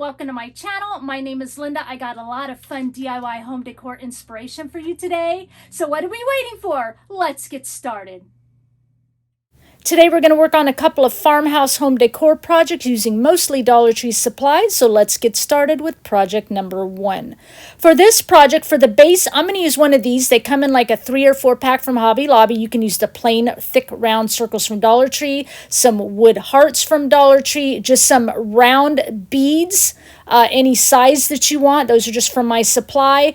welcome to my channel. My name is Linda. I got a lot of fun DIY home decor inspiration for you today. So what are we waiting for? Let's get started. Today we're going to work on a couple of farmhouse home decor projects using mostly Dollar Tree supplies, so let's get started with project number 1. For this project, for the base, I'm going to use one of these. They come in like a 3 or 4 pack from Hobby Lobby. You can use the plain thick round circles from Dollar Tree, some wood hearts from Dollar Tree, just some round beads, any size that you want. Those are just from my supply.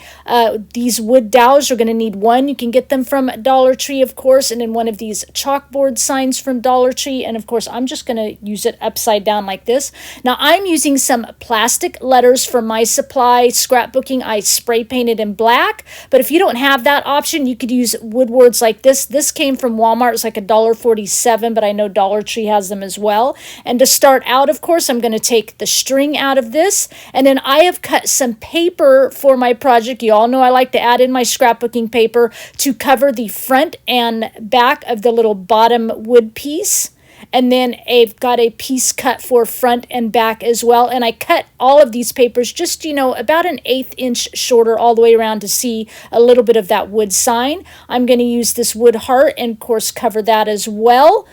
These wood dowels, you're going to need one. You can get them from Dollar Tree, of course, and then one of these chalkboard signs from Dollar Tree. And of course, I'm just going to use it upside down like this. Now, I'm using some plastic letters from my supply scrapbooking. I spray painted in black, but if you don't have that option, you could use wood words like this. This came from Walmart. It's like $1.47, but I know Dollar Tree has them as well. And to start out, of course, I'm going to take the string out of this. And then I have cut some paper for my project. You all know I like to add in my scrapbooking paper to cover the front and back of the little bottom wood piece. And then I've got a piece cut for front and back as well. And I cut all of these papers just, about an 1/8 inch shorter all the way around to see a little bit of that wood sign. I'm going to use this wood heart and, of course, cover that as well.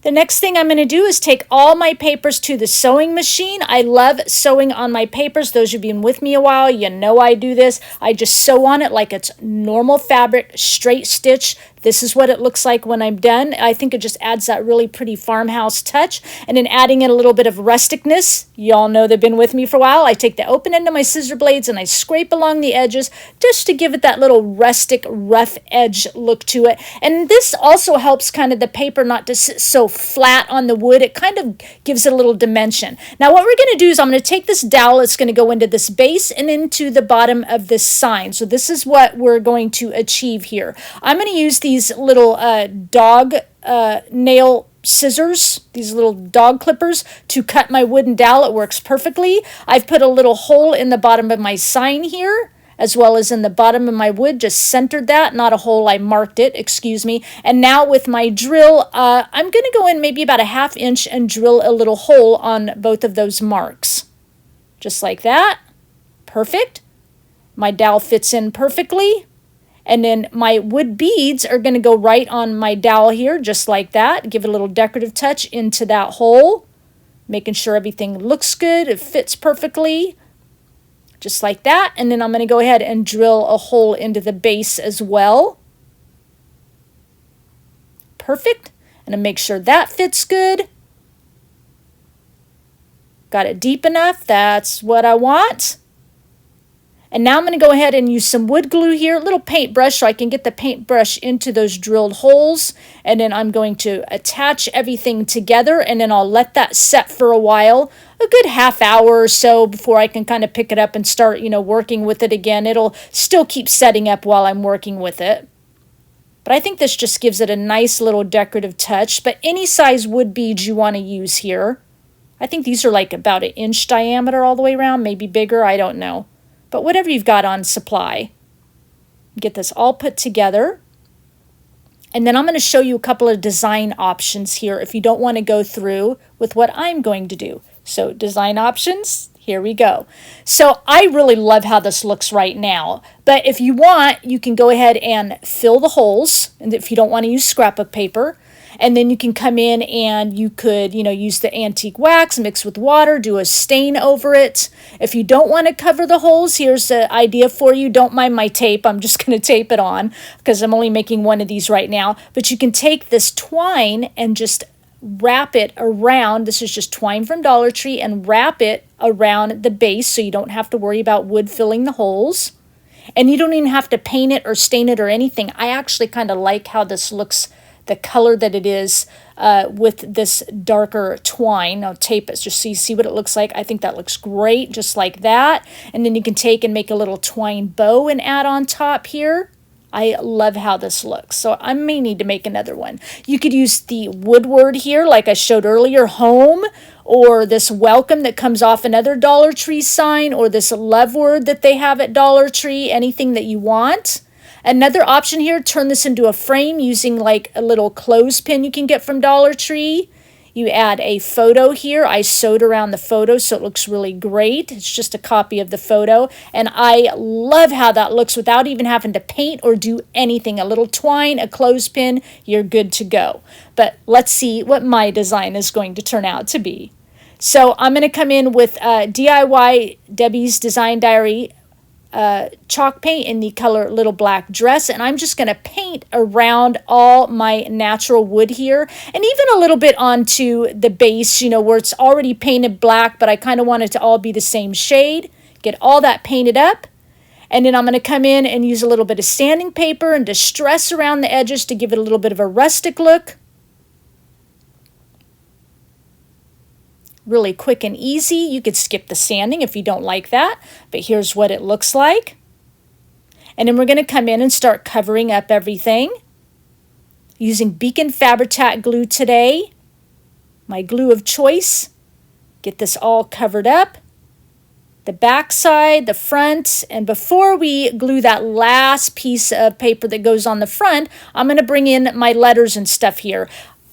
The next thing I'm going to do is take all my papers to the sewing machine. I love sewing on my papers. Those who've been with me a while, you know I do this. I just sew on it like it's normal fabric, straight stitch. This is what it looks like when I'm done. I think it just adds that really pretty farmhouse touch. And then adding in a little bit of rusticness. Y'all know they've been with me for a while. I take the open end of my scissor blades and I scrape along the edges just to give it that little rustic, rough edge look to it. And this also helps kind of the paper not to sit so flat on the wood. It kind of gives it a little dimension. Now what we're going to do is I'm going to take this dowel. It's going to go into this base and into the bottom of this sign. So this is what we're going to achieve here. I'm going to use these little dog nail scissors, these little dog clippers, to cut my wooden dowel. It works perfectly. I've put a little hole in the bottom of my sign here, as well as in the bottom of my wood, just centered that, not a hole, I marked it, excuse me. And now with my drill, I'm going to go in maybe about a 1/2 inch and drill a little hole on both of those marks. Just like that. Perfect. My dowel fits in perfectly. And then my wood beads are going to go right on my dowel here, just like that. Give it a little decorative touch into that hole, making sure everything looks good. It fits perfectly, just like that. And then I'm going to go ahead and drill a hole into the base as well. Perfect. And to make sure that fits good. Got it deep enough. That's what I want. And now I'm going to go ahead and use some wood glue here, a little paintbrush so I can get the paintbrush into those drilled holes. And then I'm going to attach everything together and then I'll let that set for a while, a good 1/2 hour or so before I can kind of pick it up and start, working with it again. It'll still keep setting up while I'm working with it. But I think this just gives it a nice little decorative touch. But any size wood beads you want to use here. I think these are like about 1 inch diameter all the way around, maybe bigger, I don't know. But whatever you've got on supply, get this all put together. And then I'm going to show you a couple of design options here if you don't want to go through with what I'm going to do. So design options, here we go. So I really love how this looks right now. But if you want, you can go ahead and fill the holes. And if you don't want to use scrapbook paper, and then you can come in and you could, use the antique wax, mix with water, do a stain over it. If you don't want to cover the holes, here's the idea for you. Don't mind my tape. I'm just going to tape it on because I'm only making one of these right now. But you can take this twine and just wrap it around. This is just twine from Dollar Tree, and wrap it around the base so you don't have to worry about wood filling the holes. And you don't even have to paint it or stain it or anything. I actually kind of like how this looks, the color that it is with this darker twine. I'll tape it just so you see what it looks like. I think that looks great, just like that. And then you can take and make a little twine bow and add on top here. I love how this looks. So I may need to make another one. You could use the woodward here, like I showed earlier, home, or this welcome that comes off another Dollar Tree sign, or this love word that they have at Dollar Tree, anything that you want. Another option here, turn this into a frame using like a little clothespin you can get from Dollar Tree. You add a photo here. I sewed around the photo so it looks really great. It's just a copy of the photo. And I love how that looks without even having to paint or do anything. A little twine, a clothespin, you're good to go. But let's see what my design is going to turn out to be. So I'm going to come in with DIY Debbie's Design Diary chalk paint in the color Little Black Dress, and I'm just going to paint around all my natural wood here, and even a little bit onto the base, you know, where it's already painted black, but I kind of want it to all be the same shade. Get all that painted up, and then I'm going to come in and use a little bit of sanding paper and distress around the edges to give it a little bit of a rustic look. Really quick and easy. You could skip the sanding if you don't like that, but here's what it looks like. And then we're going to come in and start covering up everything using Beacon Fabri-Tac glue today, my glue of choice. Get this all covered up, the back side, the front, and before we glue that last piece of paper that goes on the front, I'm going to bring in my letters and stuff here.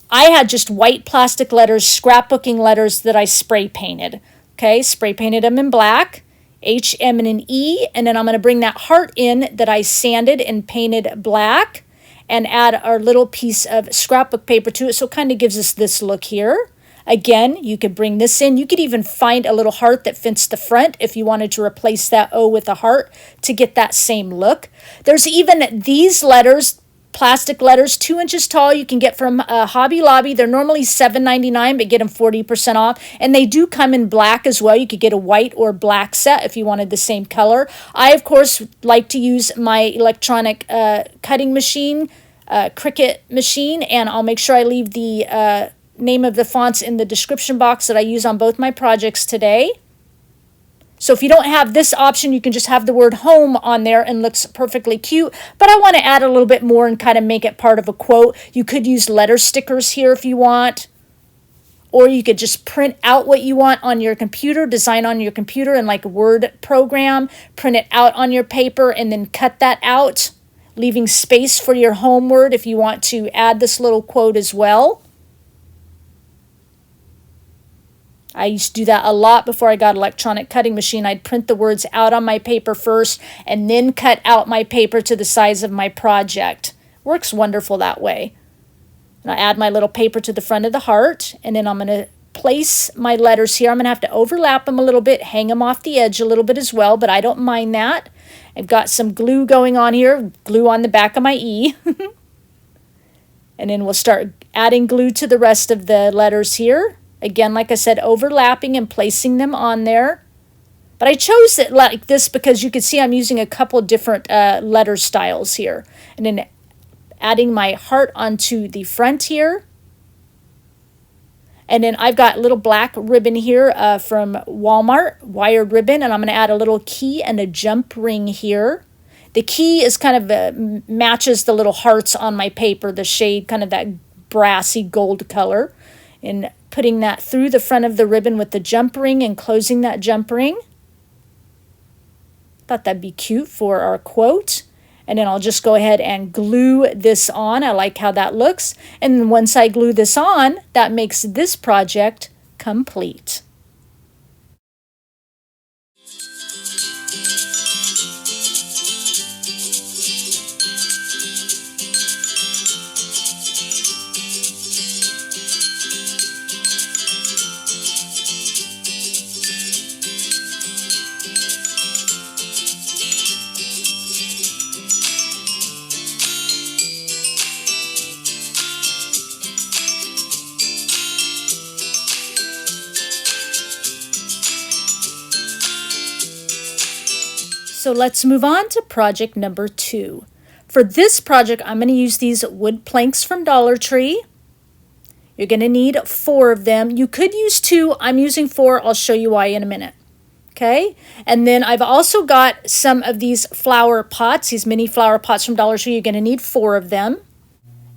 I had just white plastic letters, scrapbooking letters that I spray painted. Okay, spray painted them in black, H, M, and an E, and then I'm going to bring that heart in that I sanded and painted black and add our little piece of scrapbook paper to it, so it kind of gives us this look here. Again, you could bring this in. You could even find a little heart that fits the front if you wanted to replace that O with a heart to get that same look. There's even these letters, plastic letters, 2 inches tall, you can get from Hobby Lobby. They're normally $7.99, but get them 40% off. And they do come in black as well. You could get a white or black set if you wanted the same color. I, of course, like to use my electronic cutting machine, Cricut machine, and I'll make sure I leave the name of the fonts in the description box that I use on both my projects today. So if you don't have this option, you can just have the word home on there and looks perfectly cute. But I want to add a little bit more and kind of make it part of a quote. You could use letter stickers here if you want. Or you could just print out what you want on your computer, design on your computer in like a Word program, print it out on your paper and then cut that out, leaving space for your home word if you want to add this little quote as well. I used to do that a lot before I got an electronic cutting machine. I'd print the words out on my paper first and then cut out my paper to the size of my project. Works wonderful that way. And I add my little paper to the front of the heart, and then I'm going to place my letters here. I'm going to have to overlap them a little bit, hang them off the edge a little bit as well, but I don't mind that. I've got some glue going on here, glue on the back of my E. And then we'll start adding glue to the rest of the letters here. Again, like I said, overlapping and placing them on there. But I chose it like this because you can see I'm using a couple different letter styles here. And then adding my heart onto the front here. And then I've got a little black ribbon here from Walmart, wired ribbon. And I'm going to add a little key and a jump ring here. The key is kind of matches the little hearts on my paper, the shade, kind of that brassy gold color. And putting that through the front of the ribbon with the jump ring and closing that jump ring. Thought that'd be cute for our quote. And then I'll just go ahead and glue this on. I like how that looks. And then once I glue this on, that makes this project complete. So let's move on to project number 2. For this project, I'm going to use these wood planks from Dollar Tree. You're going to need 4 of them. You could use 2. I'm using 4. I'll show you why in a minute. Okay, and then I've also got some of these flower pots, these mini flower pots from Dollar Tree. You're going to need 4 of them.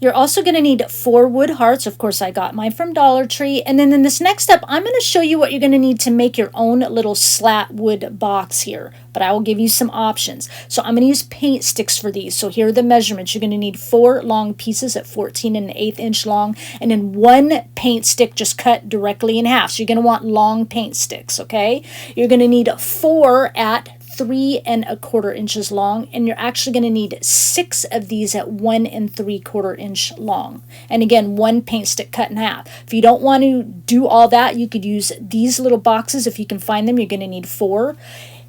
You're also going to need 4 wood hearts. Of course, I got mine from Dollar Tree. And then in this next step, I'm going to show you what you're going to need to make your own little slat wood box here. But I will give you some options. So I'm going to use paint sticks for these. So here are the measurements. You're going to need 4 long pieces at 14 1/8 inch long. And then 1 paint stick just cut directly in half. So you're going to want long paint sticks, okay? You're going to need 4 at 3 1/4 inches long, and you're actually going to need 6 of these at 1 3/4 inch long. And again, 1 paint stick cut in half. If you don't want to do all that, you could use these little boxes. If you can find them, you're going to need 4.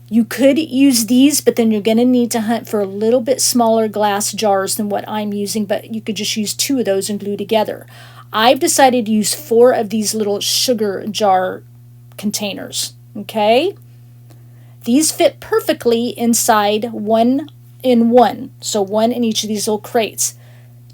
You could use these, but then you're going to need to hunt for a little bit smaller glass jars than what I'm using, but you could just use 2 of those and glue together. I've decided to use 4 of these little sugar jar containers, okay? These fit perfectly inside 1 in 1, so 1 in each of these little crates.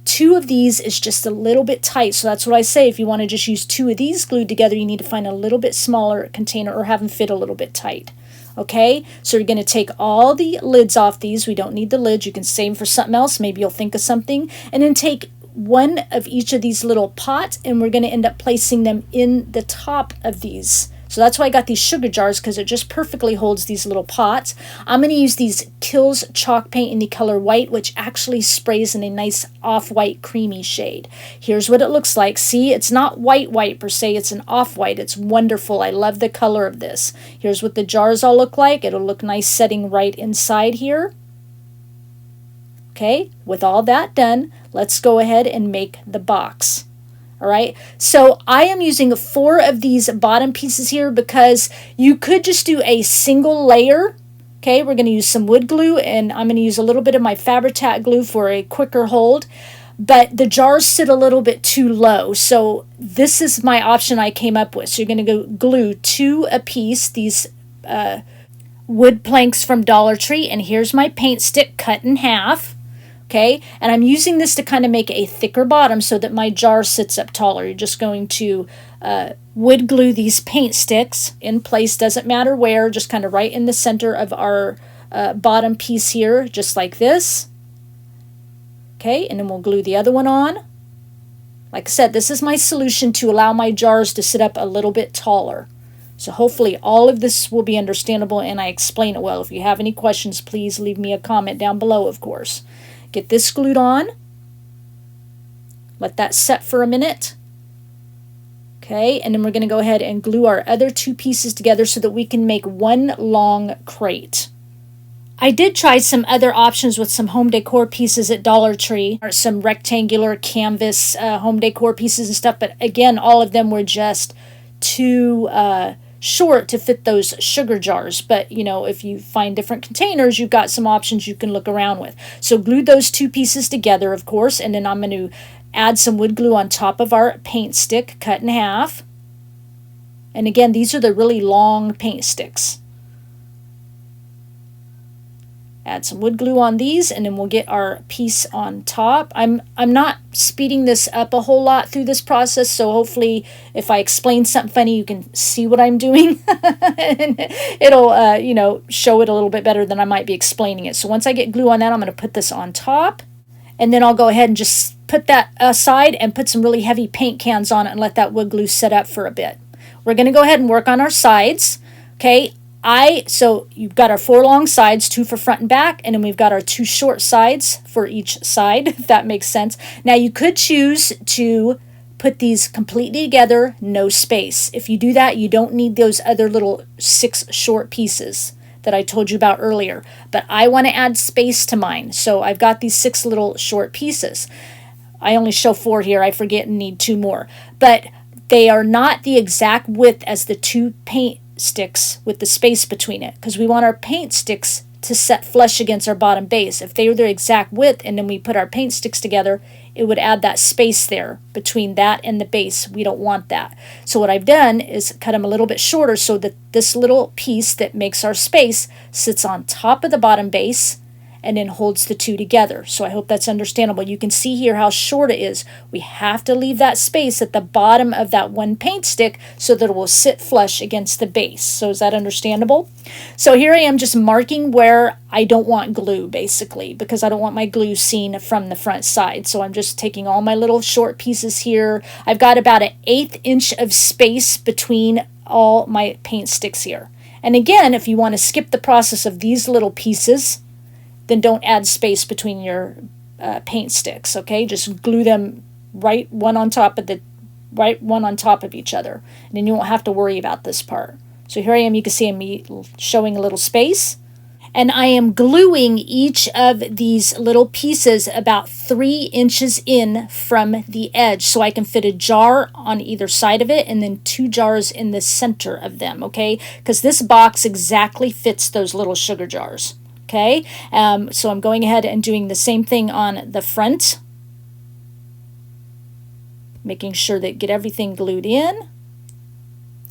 2 of these is just a little bit tight, so that's what I say. If you want to just use 2 of these glued together, you need to find a little bit smaller container or have them fit a little bit tight. Okay, so you're going to take all the lids off these. We don't need the lids. You can save them for something else. Maybe you'll think of something. And then take 1 of each of these little pots, and we're going to end up placing them in the top of these. So that's why I got these sugar jars, because it just perfectly holds these little pots. I'm going to use these Kills chalk paint in the color white, which actually sprays in a nice off-white creamy shade. Here's what it looks like. See, it's not white per se, it's an off-white. It's wonderful. I love the color of this. Here's what the jars all look like. It'll look nice setting right inside here. Okay, with all that done, let's go ahead and make the box. All right, so I am using 4 of these bottom pieces here because you could just do a single layer. Okay, we're going to use some wood glue, and I'm going to use a little bit of my Fabri-Tac glue for a quicker hold. But the jars sit a little bit too low, so this is my option I came up with. So you're going to go glue 2 a piece, these wood planks from Dollar Tree, and here's my paint stick cut in half. Okay, and I'm using this to kind of make a thicker bottom so that my jar sits up taller. You're just going to wood glue these paint sticks in place, doesn't matter where, just kind of right in the center of our bottom piece here, just like this. Okay, and then we'll glue the other one on. Like I said, this is my solution to allow my jars to sit up a little bit taller. So hopefully all of this will be understandable and I explain it well. If you have any questions, please leave me a comment down below, of course. Get this glued on. Let that set for a minute. Okay, and then we're going to go ahead and glue our other 2 pieces together so that we can make 1 long crate. I did try some other options with some home decor pieces at Dollar Tree, or some rectangular canvas home decor pieces and stuff, but again, all of them were just too short to fit those sugar jars. But you know, if you find different containers, you've got some options you can look around with. So glue those 2 pieces together, of course, and then I'm going to add some wood glue on top of our paint stick cut in half. And again, these are the really long paint sticks. Add some wood glue on these, and then we'll get our piece on top. I'm not speeding this up a whole lot through this process, so hopefully if I explain something funny, you can see what I'm doing. And it'll, you know, show it a little bit better than I might be explaining it. So once I get glue on that, I'm going to put this on top, and then I'll go ahead and just put that aside and put some really heavy paint cans on it and let that wood glue set up for a bit. We're going to go ahead and work on our sides. Okay. So you've got our 4 long sides, 2 for front and back, and then we've got our 2 short sides for each side, if that makes sense. Now you could choose to put these completely together, no space. If you do that, you don't need those other little 6 short pieces that I told you about earlier. But I want to add space to mine, so I've got these 6 little short pieces. I only show 4 here, I forget and need 2 more. But they are not the exact width as the 2 paint sticks with the space between it, because we want our paint sticks to set flush against our bottom base. If they were the exact width and then we put our paint sticks together, it would add that space there between that and the base. We don't want that. So what I've done is cut them a little bit shorter so that this little piece that makes our space sits on top of the bottom base, and then holds the two together. So I hope that's understandable. You can see here how short it is. We have to leave that space at the bottom of that one paint stick so that it will sit flush against the base. So is that understandable? So here I am just marking where I don't want glue, basically, because I don't want my glue seen from the front side. So I'm just taking all my little short pieces here. I've got about an 1/8 inch of space between all my paint sticks here. And again, if you want to skip the process of these little pieces, then don't add space between your paint sticks, okay? Just glue them right one on top of each other. And then you won't have to worry about this part. So here I am, you can see me showing a little space. And I am gluing each of these little pieces about 3 inches in from the edge so I can fit a jar on either side of it and then 2 jars in the center of them, okay? Because this box exactly fits those little sugar jars, okay? So I'm going ahead and doing the same thing on the front, making sure that get everything glued in.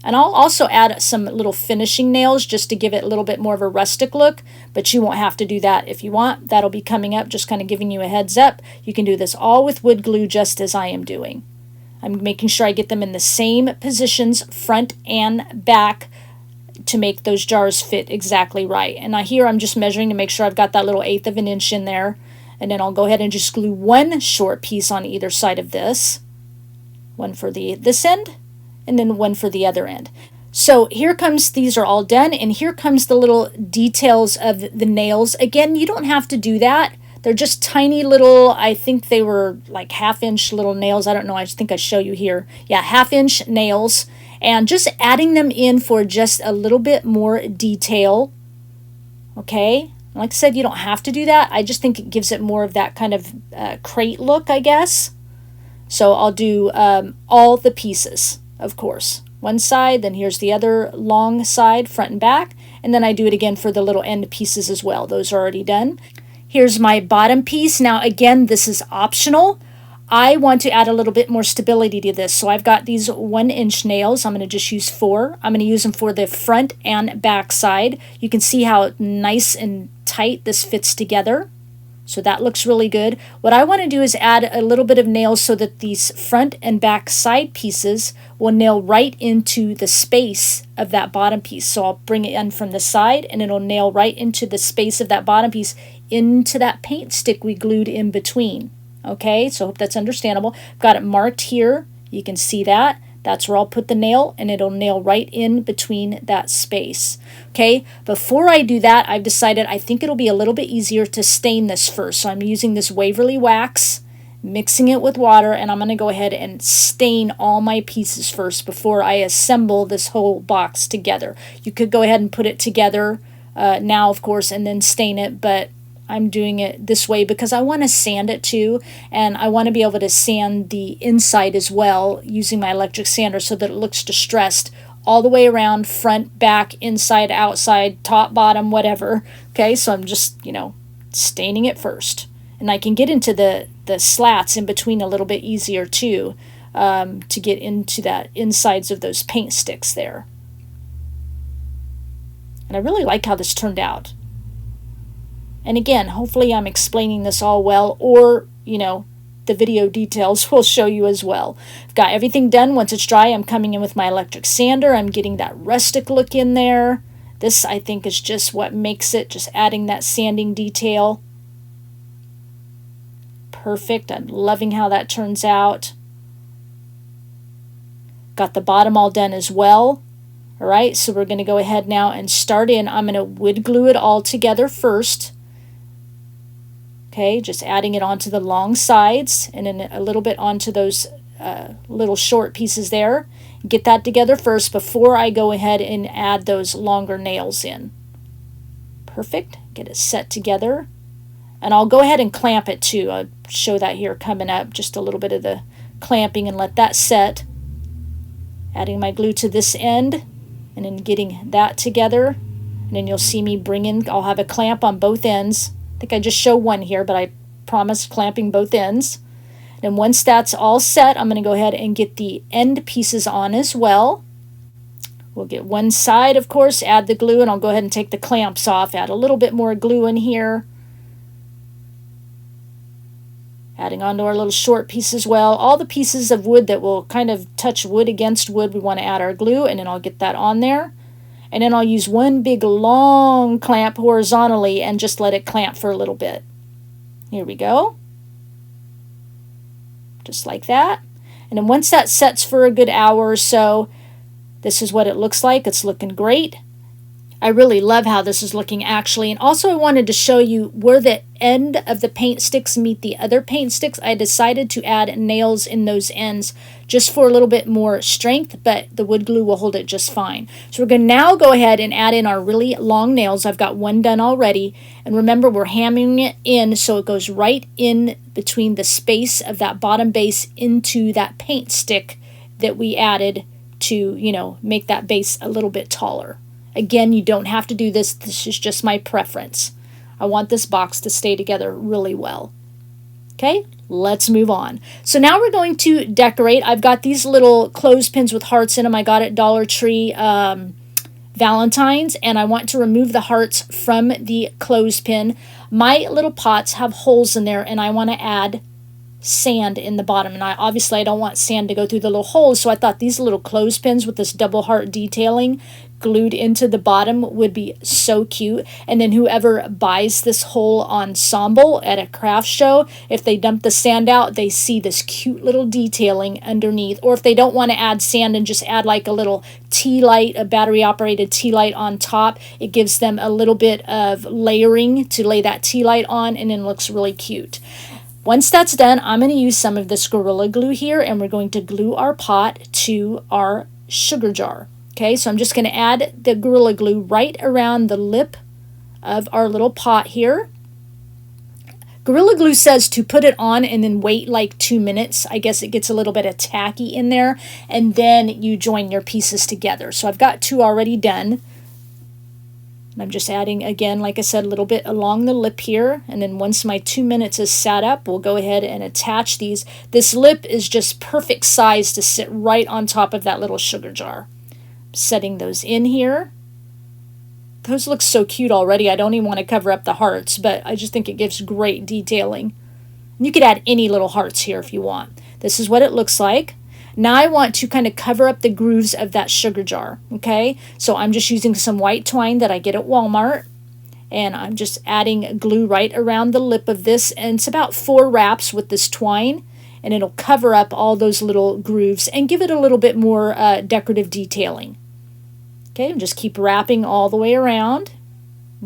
And I'll also add some little finishing nails just to give it a little bit more of a rustic look, but you won't have to do that if you want. That'll be coming up, just kind of giving you a heads up. You can do this all with wood glue just as I am doing. I'm making sure I get them in the same positions, front and back, to make those jars fit exactly right. And now here I'm just measuring to make sure I've got that little 1/8 of an inch in there. And then I'll go ahead and just glue one short piece on either side of this. One for this end, and then one for the other end. So here comes, these are all done, and here comes the little details of the nails. Again, you don't have to do that. They're just tiny little, I think they were like 1/2 inch little nails. I don't know, I just think I show you here. Yeah, 1/2 inch nails, and just adding them in for just a little bit more detail. Okay, like I said, you don't have to do that. I just think it gives it more of that kind of crate look, I guess. So I'll do all the pieces, of course. One side, then here's the other long side, front and back, and then I do it again for the little end pieces as well. Those are already done. Here's my bottom piece. Now again, this is optional. I want to add a little bit more stability to this, so I've got these 1-inch nails. I'm going to just use 4. I'm going to use them for the front and back side. You can see how nice and tight this fits together. So that looks really good. What I want to do is add a little bit of nails so that these front and back side pieces will nail right into the space of that bottom piece. So I'll bring it in from the side and it'll nail right into the space of that bottom piece, into that paint stick we glued in between. Okay, so I hope that's understandable. I've got it marked here. You can see that. That's where I'll put the nail, and it'll nail right in between that space. Okay, before I do that, I've decided I think it'll be a little bit easier to stain this first. So I'm using this Waverly wax, mixing it with water, and I'm going to go ahead and stain all my pieces first before I assemble this whole box together. You could go ahead and put it together now, of course, and then stain it, but I'm doing it this way because I want to sand it too, and I want to be able to sand the inside as well using my electric sander so that it looks distressed all the way around, front, back, inside, outside, top, bottom, whatever. Okay, so I'm just, staining it first. And I can get into the slats in between a little bit easier too, to get into that insides of those paint sticks there. And I really like how this turned out. And again, hopefully I'm explaining this all well, or, the video details will show you as well. I've got everything done. Once it's dry, I'm coming in with my electric sander. I'm getting that rustic look in there. This, I think, is just what makes it, just adding that sanding detail. Perfect. I'm loving how that turns out. Got the bottom all done as well. All right, so we're going to go ahead now and start in. I'm going to wood glue it all together first. Okay, just adding it onto the long sides and then a little bit onto those little short pieces there. Get that together first before I go ahead and add those longer nails in. Perfect. Get it set together. And I'll go ahead and clamp it too. I'll show that here coming up, just a little bit of the clamping, and let that set. Adding my glue to this end and then getting that together. And then you'll see me bring in, I'll have a clamp on both ends. I think I just show one here, but I promise clamping both ends. And once that's all set, I'm going to go ahead and get the end pieces on as well. We'll get one side, of course, add the glue, and I'll go ahead and take the clamps off, add a little bit more glue in here. Adding onto our little short piece as well. All the pieces of wood that will kind of touch wood against wood, we want to add our glue, and then I'll get that on there. And then I'll use one big long clamp horizontally and just let it clamp for a little bit. Here we go. Just like that. And then once that sets for a good hour or so, this is what it looks like. It's looking great. I really love how this is looking actually. And also I wanted to show you where the end of the paint sticks meet the other paint sticks. I decided to add nails in those ends just for a little bit more strength, but the wood glue will hold it just fine. So we're going to now go ahead and add in our really long nails. I've got one done already. And remember, we're hammering it in so it goes right in between the space of that bottom base into that paint stick that we added to, you know, make that base a little bit taller. Again, you don't have to do this. This is just my preference. I want this box to stay together really well. Okay, let's move on. So now we're going to decorate. I've got these little clothespins with hearts in them. I got at Dollar Tree Valentine's, and I want to remove the hearts from the clothespin. My little pots have holes in there, and I want to add sand in the bottom, and obviously I don't want sand to go through the little holes, so I thought these little clothespins with this double heart detailing glued into the bottom would be so cute. And then whoever buys this whole ensemble at a craft show, if they dump the sand out, they see this cute little detailing underneath. Or if they don't want to add sand and just add like a little tea light, a battery operated tea light on top, it gives them a little bit of layering to lay that tea light on, and then it looks really cute. Once that's done, I'm going to use some of this Gorilla Glue here, and we're going to glue our pot to our sugar jar. Okay, so I'm just going to add the Gorilla Glue right around the lip of our little pot here. Gorilla Glue says to put it on and then wait like 2 minutes. I guess it gets a little bit of tacky in there, and then you join your pieces together. So I've got 2 already done. And I'm just adding, again, like I said, a little bit along the lip here. And then once my 2 minutes is sat up, we'll go ahead and attach these. This lip is just perfect size to sit right on top of that little sugar jar. Setting those in here. Those look so cute already. I don't even want to cover up the hearts, but I just think it gives great detailing. You could add any little hearts here if you want. This is what it looks like. Now I want to kind of cover up the grooves of that sugar jar, okay? So I'm just using some white twine that I get at Walmart, and I'm just adding glue right around the lip of this, and it's about 4 wraps with this twine, and it'll cover up all those little grooves and give it a little bit more decorative detailing. Okay, and just keep wrapping all the way around,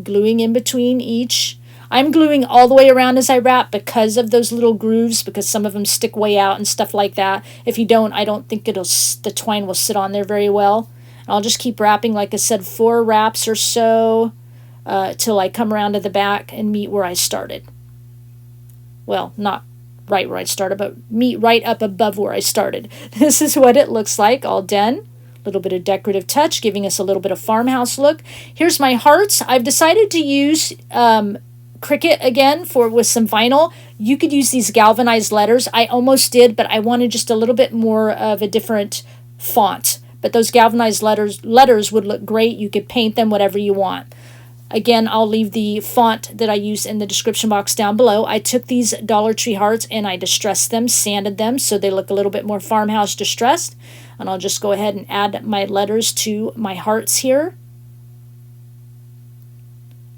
gluing in between each. I'm gluing all the way around as I wrap because of those little grooves, because some of them stick way out and stuff like that. If you don't, I don't think the twine will sit on there very well. And I'll just keep wrapping, like I said, 4 wraps or so till I come around to the back and meet where I started. Well, not right where I started, but meet right up above where I started. This is what it looks like, all done. Little bit of decorative touch, giving us a little bit of farmhouse look. Here's my hearts. I've decided to use Cricut again with some vinyl. You could use these galvanized letters. I almost did, but I wanted just a little bit more of a different font. But those galvanized letters would look great. You could paint them whatever you want. Again, I'll leave the font that I use in the description box down below. I took these Dollar Tree hearts and I distressed them, sanded them so they look a little bit more farmhouse distressed. And I'll just go ahead and add my letters to my hearts here.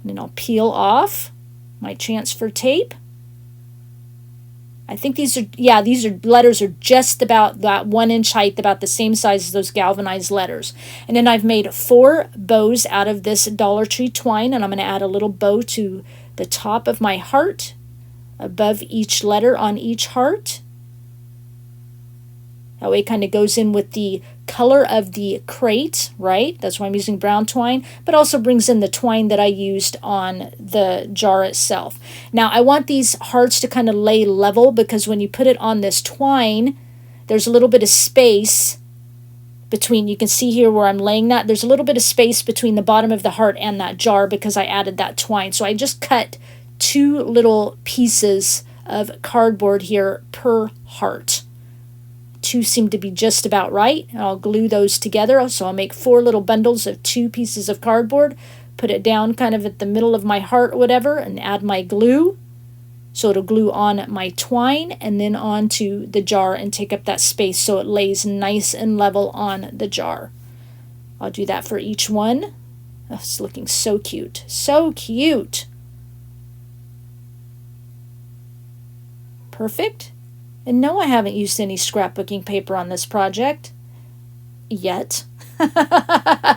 And then I'll peel off my transfer tape. I think these letters are just about that 1 inch height, about the same size as those galvanized letters. And then I've made 4 bows out of this Dollar Tree twine, and I'm going to add a little bow to the top of my heart, above each letter on each heart. That way it kind of goes in with the color of the crate, right? That's why I'm using brown twine, but also brings in the twine that I used on the jar itself. Now I want these hearts to kind of lay level, because when you put it on this twine, there's a little bit of space between, you can see here where I'm laying that, there's a little bit of space between the bottom of the heart and that jar because I added that twine. So I just cut 2 little pieces of cardboard here per heart. 2 seem to be just about right. I'll glue those together. So I'll make 4 little bundles of 2 pieces of cardboard, put it down kind of at the middle of my heart or whatever, and add my glue. So it'll glue on my twine and then onto the jar and take up that space so it lays nice and level on the jar. I'll do that for each one. Oh, it's looking so cute. So cute. Perfect. And no, I haven't used any scrapbooking paper on this project yet.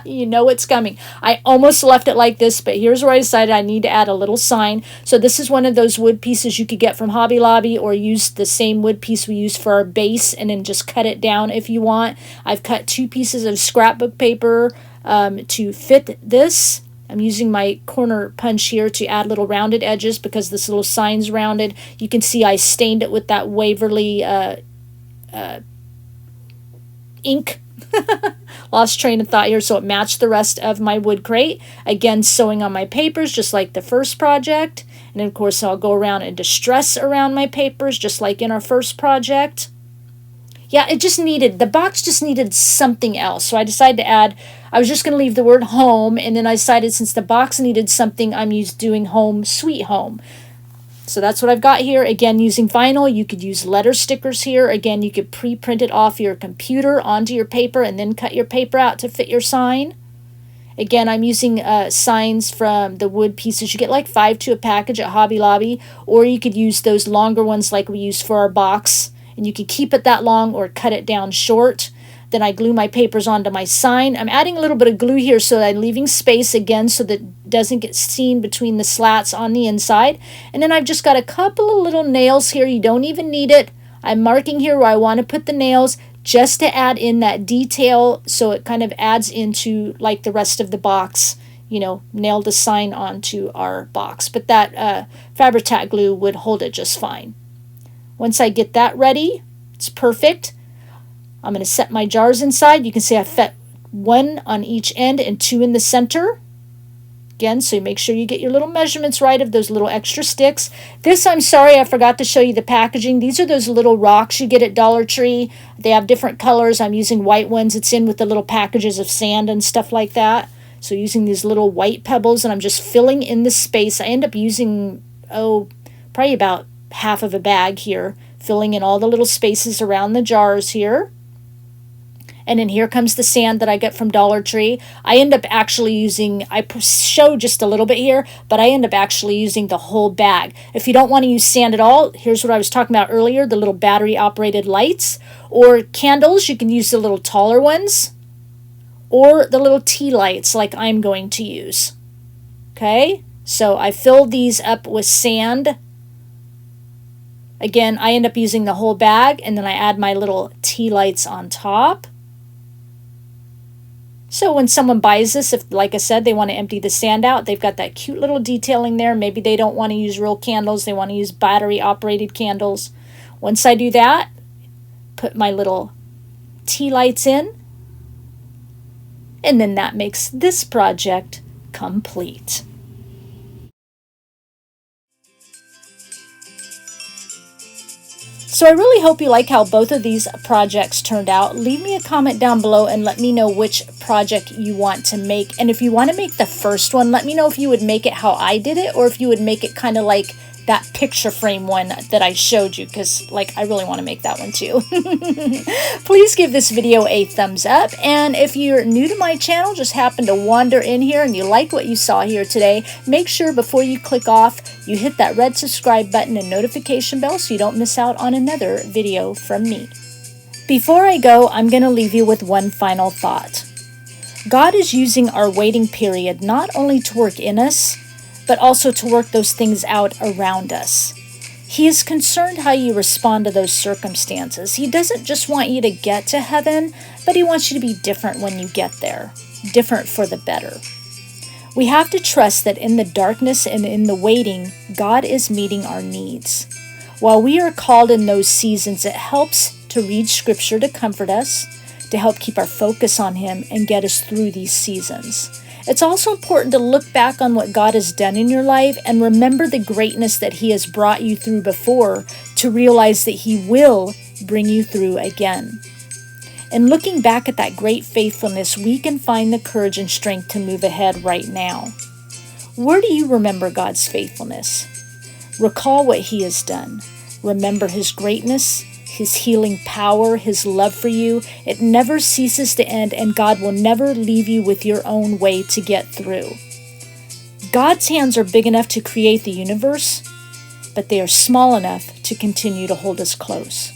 You know it's coming. I almost left it like this, but here's where I decided I need to add a little sign. So this is one of those wood pieces you could get from Hobby Lobby, or use the same wood piece we use for our base and then just cut it down if you want. I've cut 2 pieces of scrapbook paper to fit this. I'm using my corner punch here to add little rounded edges because this little sign's rounded. You can see I stained it with that Waverly ink. Lost train of thought here, so it matched the rest of my wood crate. Again, sewing on my papers just like the first project. And then of course I'll go around and distress around my papers just like in our first project. Yeah, the box just needed something else. So I decided to add, I was just going to leave the word home, and then I decided since the box needed something, I'm doing home sweet home. So that's what I've got here. Again, using vinyl, you could use letter stickers here. Again, you could pre-print it off your computer onto your paper and then cut your paper out to fit your sign. Again, I'm using signs from the wood pieces. You get like 5 to a package at Hobby Lobby, or you could use those longer ones like we use for our box, and you could keep it that long or cut it down short. Then I glue my papers onto my sign. I'm adding a little bit of glue here so that I'm leaving space again so that it doesn't get seen between the slats on the inside. And then I've just got a couple of little nails here. You don't even need it. I'm marking here where I want to put the nails just to add in that detail so it kind of adds into like the rest of the box. You know, nail the sign onto our box. But that Fabri-Tac glue would hold it just fine. Once I get that ready, it's perfect. I'm going to set my jars inside. You can see I fit 1 on each end and 2 in the center. Again, so you make sure you get your little measurements right of those little extra sticks. This, I'm sorry, I forgot to show you the packaging. These are those little rocks you get at Dollar Tree. They have different colors. I'm using white ones. It's in with the little packages of sand and stuff like that. So using these little white pebbles, and I'm just filling in the space. I end up using, probably about half of a bag here, filling in all the little spaces around the jars here. And then here comes the sand that I get from Dollar Tree. I end up actually using, I show just a little bit here, but I end up actually using the whole bag. If you don't want to use sand at all, here's what I was talking about earlier, the little battery operated lights or candles. You can use the little taller ones or the little tea lights like I'm going to use. Okay, so I fill these up with sand. Again, I end up using the whole bag, and then I add my little tea lights on top. So when someone buys this, if, like I said, they want to empty the sand out, they've got that cute little detailing there. Maybe they don't want to use real candles. They want to use battery-operated candles. Once I do that, put my little tea lights in, and then that makes this project complete. So I really hope you like how both of these projects turned out. Leave me a comment down below and let me know which project you want to make. And if you want to make the first one, let me know if you would make it how I did it, or if you would make it kind of like that picture frame one that I showed you, because like I really want to make that one too. Please give this video a thumbs up, and if you're new to my channel, just happen to wander in here and you like what you saw here today, make sure before you click off you hit that red subscribe button and notification bell so you don't miss out on another video from me. Before I go, I'm going to leave you with one final thought. God is using our waiting period not only to work in us, but also to work those things out around us. He is concerned how you respond to those circumstances. He doesn't just want you to get to heaven, but he wants you to be different when you get there, different for the better. We have to trust that in the darkness and in the waiting, God is meeting our needs. While we are called in those seasons, it helps to read Scripture to comfort us, to help keep our focus on Him and get us through these seasons. It's also important to look back on what God has done in your life and remember the greatness that He has brought you through before, to realize that He will bring you through again. And looking back at that great faithfulness, we can find the courage and strength to move ahead right now. Where do you remember God's faithfulness? Recall what He has done. Remember His greatness, His healing power, His love for you. It never ceases to end, and God will never leave you with your own way to get through. God's hands are big enough to create the universe, but they are small enough to continue to hold us close.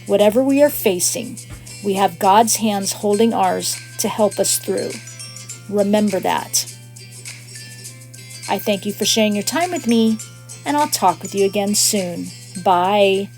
Whatever we are facing, we have God's hands holding ours to help us through. Remember that. I thank you for sharing your time with me, and I'll talk with you again soon. Bye.